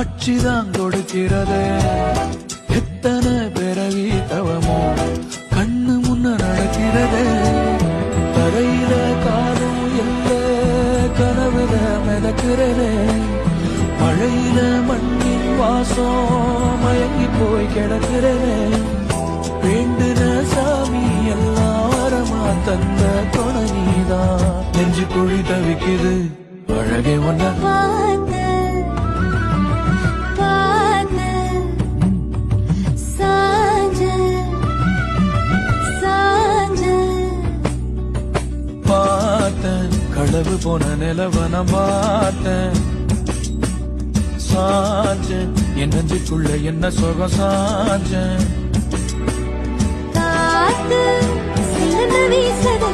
காட்சிதான் கொடுக்கிறது. எத்தனை பிறவி தவமோ கண்ணு முன்ன நடக்கிறது. தரையில காலும் எல்ல கனவுல மிதக்கிறது. மழையில மண்ணின் வாசம் மயங்கி போய் கிடக்கிறது. வேண்டுன சாமி எல்லாம் வரமா தந்த துணை நீதான். நெஞ்சு குழி தவிக்குது அழகே ஒன்ன பார்த்தேன். களவு போன நிலவன பார்த்தேன். சாஞ்சேன் என் நெஞ்சுக்குள்ள என்ன சுகம் சாஞ்சேன். காத்து சிலன வீசத